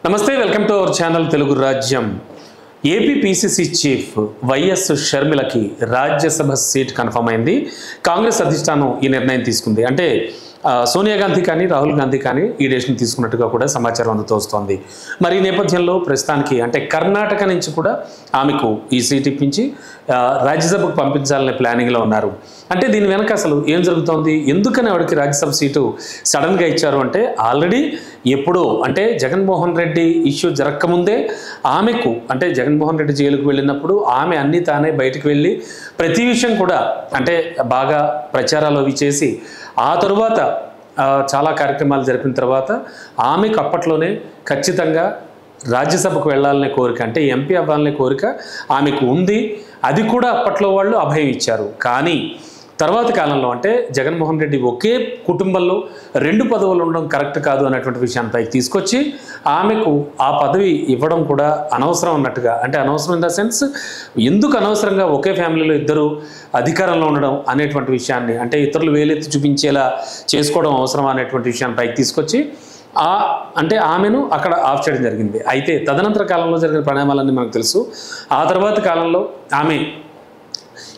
నమస్తే, welcome to our channel Telugu Rajyam. AP PCC chief YS షర్మిలకి Rajya Sabha seat confirm అయింది. కాంగ్రెస్ అధిష్టానం ఈ నిర్ణయం తీసుకుంది. అంటే సోనియా గాంధీ కానీ రాహుల్ గాంధీ కానీ ఈ డెసిషన్ తీసుకున్నట్టుగా కూడా సమాచారం అందుతోస్తోంది. మరి ఈ నేపథ్యంలో ప్రస్తుతానికి అంటే కర్ణాటక నుంచి కూడా ఆమెకు ఈ సీట్ ఇప్పించి రాజ్యసభకు పంపించాలనే ప్లానింగ్లో ఉన్నారు. అంటే దీని వెనక అసలు ఏం జరుగుతోంది, ఎందుకని ఆవిడకి రాజ్యసభ సీటు సడన్గా ఇచ్చారు అంటే ఆల్రెడీ ఎప్పుడో అంటే జగన్మోహన్ రెడ్డి ఇష్యూ జరగకముందే ఆమెకు అంటే జగన్మోహన్ రెడ్డి జైలుకు వెళ్ళినప్పుడు ఆమె అన్నీ తానే బయటకు వెళ్ళి ప్రతి విషయం కూడా అంటే బాగా ప్రచారాలు అవి చేసి ఆ తరువాత చాలా కార్యక్రమాలు జరిపిన తర్వాత ఆమెకు అప్పట్లోనే ఖచ్చితంగా రాజ్యసభకు వెళ్ళాలనే కోరిక అంటే ఎంపీ అవ్వాలనే కోరిక ఆమెకు ఉంది. అది కూడా అప్పట్లో వాళ్ళు అభయం ఇచ్చారు. కానీ తర్వాత కాలంలో అంటే జగన్మోహన్ రెడ్డి ఒకే కుటుంబంలో రెండు పదవులు ఉండడం కరెక్ట్ కాదు అనేటువంటి విషయాన్ని పైకి తీసుకొచ్చి ఆమెకు ఆ పదవి ఇవ్వడం కూడా అనవసరం అన్నట్టుగా, అంటే అనవసరం ఇన్ ద సెన్స్ ఎందుకు అనవసరంగా ఒకే ఫ్యామిలీలో ఇద్దరు అధికారంలో ఉండడం అనేటువంటి విషయాన్ని అంటే ఇతరులు వేలెత్తి చూపించేలా చేసుకోవడం అవసరం అనేటువంటి విషయాన్ని పైకి తీసుకొచ్చి అంటే ఆమెను అక్కడ ఆఫ్ చేయడం జరిగింది. అయితే తదనంతర కాలంలో జరిగిన పరిణామాలన్నీ మనకు తెలుసు. ఆ తర్వాత కాలంలో ఆమె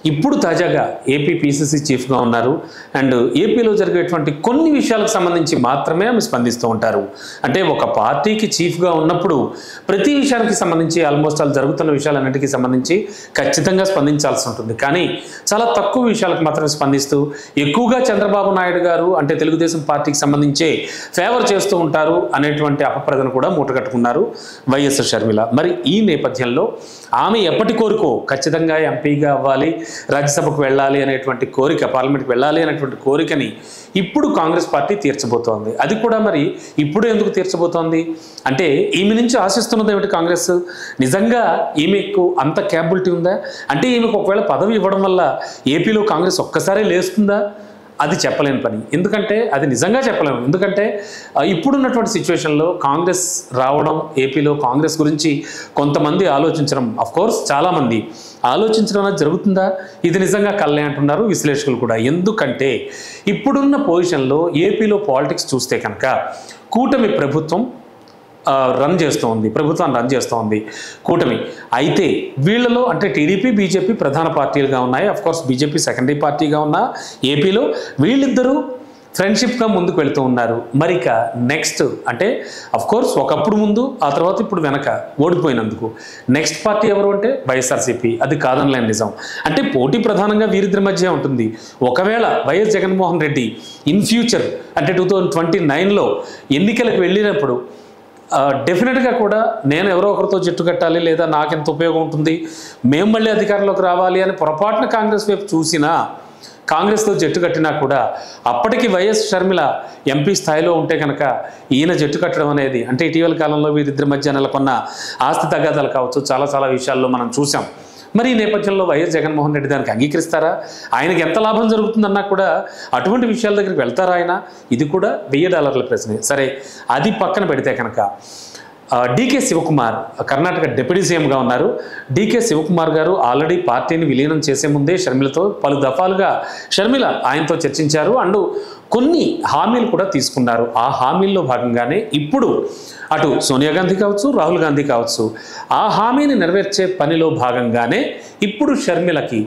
ఇప్పుడు తాజాగా ఏపీ పీసీసీ చీఫ్గా ఉన్నారు. అండ్ ఏపీలో జరిగేటువంటి కొన్ని విషయాలకు సంబంధించి మాత్రమే ఆమె స్పందిస్తూ ఉంటారు. అంటే ఒక పార్టీకి చీఫ్గా ఉన్నప్పుడు ప్రతి విషయానికి సంబంధించి ఆల్మోస్ట్ ఆల్ జరుగుతున్న విషయాలన్నింటికి సంబంధించి ఖచ్చితంగా స్పందించాల్సి ఉంటుంది. కానీ చాలా తక్కువ విషయాలకు మాత్రమే స్పందిస్తూ ఎక్కువగా చంద్రబాబు నాయుడు గారు అంటే తెలుగుదేశం పార్టీకి సంబంధించే ఫేవర్ చేస్తూ ఉంటారు అనేటువంటి అపప్రదను కూడా మూటగట్టుకున్నారు వైఎస్ షర్మిల. మరి ఈ నేపథ్యంలో ఆమె ఎప్పటి కోరికో ఖచ్చితంగా ఎంపీగా అవ్వాలి, రాజ్యసభకు వెళ్ళాలి అనేటువంటి కోరిక, పార్లమెంట్కి వెళ్ళాలి అనేటువంటి కోరికని ఇప్పుడు కాంగ్రెస్ పార్టీ తీర్చబోతోంది. అది కూడా మరి ఇప్పుడు ఎందుకు తీర్చబోతోంది అంటే ఈమె నుంచి ఆశిస్తున్నది ఏమిటి కాంగ్రెస్? నిజంగా ఈమెకు అంత క్యాపబిలిటీ ఉందా? అంటే ఈమెకు ఒకవేళ పదవి ఇవ్వడం వల్ల ఏపీలో కాంగ్రెస్ ఒక్కసారి లేస్తుందా? అది చెప్పలేని పని. ఎందుకంటే అది నిజంగా చెప్పలేము. ఎందుకంటే ఇప్పుడున్నటువంటి సిచ్యువేషన్లో కాంగ్రెస్ రావడం, ఏపీలో కాంగ్రెస్ గురించి కొంతమంది ఆలోచించడం, అఫ్కోర్స్ చాలామంది ఆలోచించడం అనేది జరుగుతుందా? ఇది నిజంగా కళ్ళే అంటున్నారు విశ్లేషకులు కూడా. ఎందుకంటే ఇప్పుడున్న పొజిషన్లో ఏపీలో పాలిటిక్స్ చూస్తే కనుక కూటమి ప్రభుత్వం ప్రభుత్వాన్ని రన్ చేస్తోంది కూటమి. అయితే వీళ్ళలో అంటే టీడీపీ బీజేపీ ప్రధాన పార్టీలుగా ఉన్నాయి. అఫ్కోర్స్ బీజేపీ సెకండరీ పార్టీగా ఉన్న ఏపీలో వీళ్ళిద్దరూ ఫ్రెండ్షిప్గా ముందుకు వెళుతూ ఉన్నారు. మరి ఇక నెక్స్ట్ అంటే అఫ్కోర్స్ ఒకప్పుడు ముందు, ఆ తర్వాత ఇప్పుడు వెనక ఓడిపోయినందుకు నెక్స్ట్ పార్టీ ఎవరు అంటే వైఎస్ఆర్సీపీ. అది కాదనలేని నిజం. అంటే పోటీ ప్రధానంగా వీరిద్దరి మధ్య ఉంటుంది. ఒకవేళ YS Jaganmohan Reddy in future అంటే 2029లో ఎన్నికలకు వెళ్ళినప్పుడు డెఫినెట్గా కూడా నేను ఎవరో ఒకరితో జట్టు కట్టాలి, లేదా నాకెంత ఉపయోగం ఉంటుంది, మేము మళ్ళీ అధికారంలోకి రావాలి అని పొరపాటున కాంగ్రెస్ వైపు చూసినా, కాంగ్రెస్తో జట్టు కట్టినా కూడా అప్పటికి వైఎస్ షర్మిల ఎంపీ స్థాయిలో ఉంటే కనుక ఈయన జట్టు కట్టడం అనేది అంటే ఇటీవల కాలంలో వీరిద్దరి మధ్య నెలకొన్న ఆస్తి తగాదాలు కావచ్చు, చాలా విషయాల్లో మనం చూసాం. మరి ఈ నేపథ్యంలో వైఎస్ జగన్మోహన్ రెడ్డి దానికి అంగీకరిస్తారా? ఆయనకి ఎంత లాభం జరుగుతుందన్నా కూడా అటువంటి విషయాల దగ్గరికి వెళ్తారా ఆయన? ఇది కూడా $1000 ప్రశ్నే. సరే, అది పక్కన పెడితే కనుక డీకే శివకుమార్ కర్ణాటక డిప్యూటీ సీఎంగా ఉన్నారు. డీకే శివకుమార్ గారు ఆల్రెడీ పార్టీని విలీనం చేసే ముందే షర్మిలతో పలు దఫాలుగా షర్మిల ఆయనతో చర్చించారు. అండ్ కొన్ని హామీలు కూడా తీసుకున్నారు. ఆ హామీల్లో భాగంగానే ఇప్పుడు అటు సోనియా గాంధీ కావచ్చు, రాహుల్ గాంధీ కావచ్చు, ఆ హామీని నెరవేర్చే పనిలో భాగంగానే ఇప్పుడు షర్మిలకి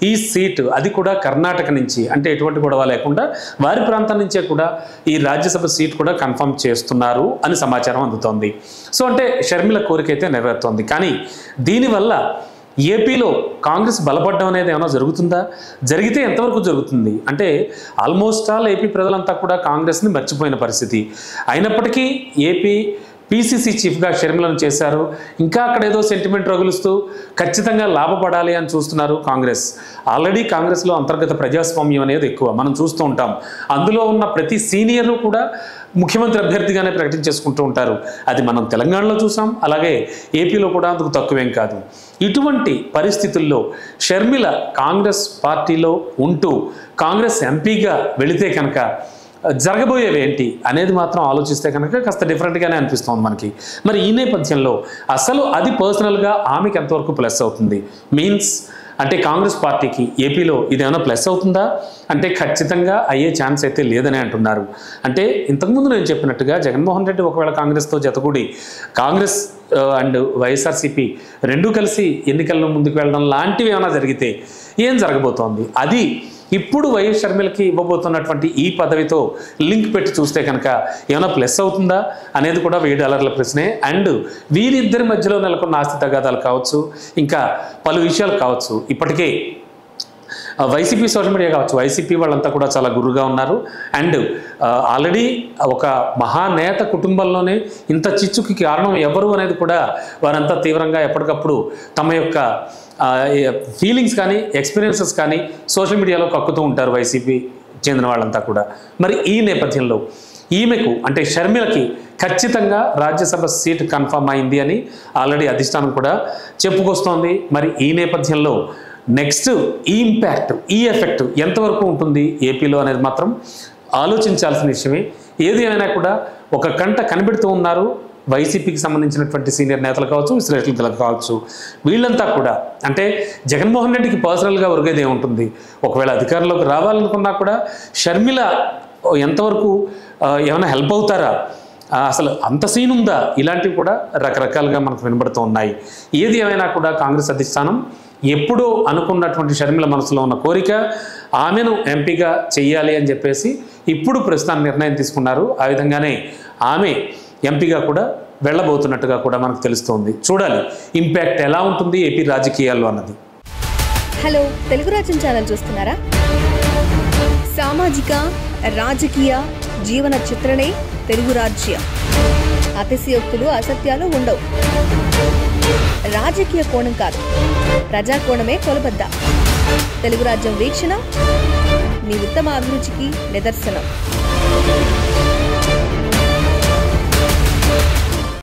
ఈ సీటు, అది కూడా కర్ణాటక నుంచి అంటే ఎటువంటి గొడవ లేకుండా వారి ప్రాంతం నుంచే కూడా ఈ రాజ్యసభ సీట్ కూడా కన్ఫర్మ్ చేస్తున్నారు అని సమాచారం అందుతోంది. సో అంటే షర్మిల కోరిక అయితే నెరవేరుతోంది. కానీ దీనివల్ల ఏపీలో కాంగ్రెస్ బలపడడం అనేది ఏమైనా జరుగుతుందా? జరిగితే ఎంతవరకు జరుగుతుంది అంటే ఆల్మోస్ట్ ఆల్ ఏపీ ప్రజలంతా కూడా కాంగ్రెస్ని మర్చిపోయిన పరిస్థితి. అయినప్పటికీ ఏపీ పీసీసీ చీఫ్గా షర్మిలను చేశారు. ఇంకా అక్కడ ఏదో సెంటిమెంట్ రగులుస్తూ ఖచ్చితంగా లాభపడాలి అని చూస్తున్నారు కాంగ్రెస్. ఆల్రెడీ కాంగ్రెస్లో అంతర్గత ప్రజాస్వామ్యం అనేది ఎక్కువ మనం చూస్తూ ఉంటాం. అందులో ఉన్న ప్రతి సీనియర్ను కూడా ముఖ్యమంత్రి అభ్యర్థిగానే ప్రకటించేసుకుంటూ ఉంటారు. అది మనం తెలంగాణలో చూసాం, అలాగే ఏపీలో కూడా అందుకు తక్కువేం కాదు. ఇటువంటి పరిస్థితుల్లో షర్మిల కాంగ్రెస్ పార్టీలో ఉంటూ కాంగ్రెస్ ఎంపీగా వెళితే కనుక జరగబోయేవి ఏంటి అనేది మాత్రం ఆలోచిస్తే కనుక కాస్త డిఫరెంట్గానే అనిపిస్తుంది మనకి. మరి ఈ నేపథ్యంలో అసలు అది పర్సనల్గా ఆమెకి ఎంతవరకు ప్లస్ అవుతుంది? మీన్స్ అంటే కాంగ్రెస్ పార్టీకి ఏపీలో ఇదేమైనా ప్లస్ అవుతుందా అంటే ఖచ్చితంగా అయ్యే ఛాన్స్ అయితే లేదని అంటున్నారు. అంటే ఇంతకుముందు నేను చెప్పినట్టుగా జగన్మోహన్ రెడ్డి ఒకవేళ కాంగ్రెస్తో జతకూడి కాంగ్రెస్ అండ్ వైఎస్ఆర్సీపీ రెండూ కలిసి ఎన్నికల్లో ముందుకు వెళ్ళడం లాంటివి ఏమైనా జరిగితే ఏం జరగబోతోంది, అది ఇప్పుడు వైఎస్ షర్మిలకి ఇవ్వబోతున్నటువంటి ఈ పదవితో లింక్ పెట్టి చూస్తే కనుక ఏమైనా ప్లస్ అవుతుందా అనేది కూడా $1000 ప్రశ్నే. అండ్ వీరిద్దరి మధ్యలో నెలకొన్న ఆస్తి తగాదాలు కావచ్చు, ఇంకా పలు విషయాలు కావచ్చు. ఇప్పటికే వైసీపీ సోషల్ మీడియా కావచ్చు, వైసీపీ వాళ్ళంతా కూడా చాలా గురుగా ఉన్నారు. అండ్ ఆల్రెడీ ఒక మహానేత కుటుంబంలోనే ఇంత చిచ్చుకి కారణం ఎవరు అనేది కూడా వారంతా తీవ్రంగా ఎప్పటికప్పుడు తమ యొక్క ఫీలింగ్స్ కానీ ఎక్స్పీరియన్సెస్ కానీ సోషల్ మీడియాలో కక్కుతూ ఉంటారు వైసీపీ చెందిన వాళ్ళంతా కూడా. మరి ఈ నేపథ్యంలో ఈమెకు అంటే షర్మిలకి ఖచ్చితంగా రాజ్యసభ సీట్ కన్ఫర్మ్ అయింది అని ఆల్రెడీ అధిష్టానం కూడా చెప్పుకొస్తోంది. మరి ఈ నేపథ్యంలో నెక్స్ట్ ఈ ఇంపాక్ట్, ఈ ఎఫెక్ట్ ఎంతవరకు ఉంటుంది ఏపీలో అనేది మాత్రం ఆలోచించాల్సిన విషయమే. ఏది అయినా కూడా ఒక కంట కనిపెడుతూ ఉన్నారు వైసీపీకి సంబంధించినటువంటి సీనియర్ నేతలు కావచ్చు, విశ్లేషకులు కావచ్చు. వీళ్ళంతా కూడా అంటే జగన్మోహన్ రెడ్డికి పర్సనల్గా ఒరిగేది ఏముంటుంది, ఒకవేళ అధికారంలోకి రావాలనుకున్నా కూడా షర్మిల ఎంతవరకు ఏమైనా హెల్ప్ అవుతారా, అసలు అంత సీన్ ఉందా, ఇలాంటివి కూడా రకరకాలుగా మనకు వినబడుతూ ఉన్నాయి. ఏది ఏమైనా కూడా కాంగ్రెస్ అధిష్టానం ఎప్పుడూ అనుకున్నటువంటి షర్మిల మనసులో ఉన్న కోరిక ఆమెను ఎంపీగా చెయ్యాలి అని చెప్పేసి ఇప్పుడు ప్రస్తుతానికి నిర్ణయం తీసుకున్నారు. ఆ విధంగానే ఆమె ఎంపీగా కూడా వెళ్ళబోతున్నట్టుగా కూడా మనకు తెలుస్తోంది. చూడాలి ఇంపాక్ట్ ఎలా ఉంటుంది ఏపీ రాజకీయాల్లో అన్నది. హలో, తెలుగు రాజ్యం ఛానల్ చూస్తున్నారా? సామాజిక రాజకీయ జీవన చిత్రణే తెలుగు రాజ్యం. అతిశయోక్తులు అసత్యాలు ఉండవు. రాజకీయ కోణం కాదు, ప్రజా కోణమే కొలబద్ద. తెలుగు రాజ్యం వీక్షణ మీ ఉత్తమ అభిరుచికి నిదర్శనం.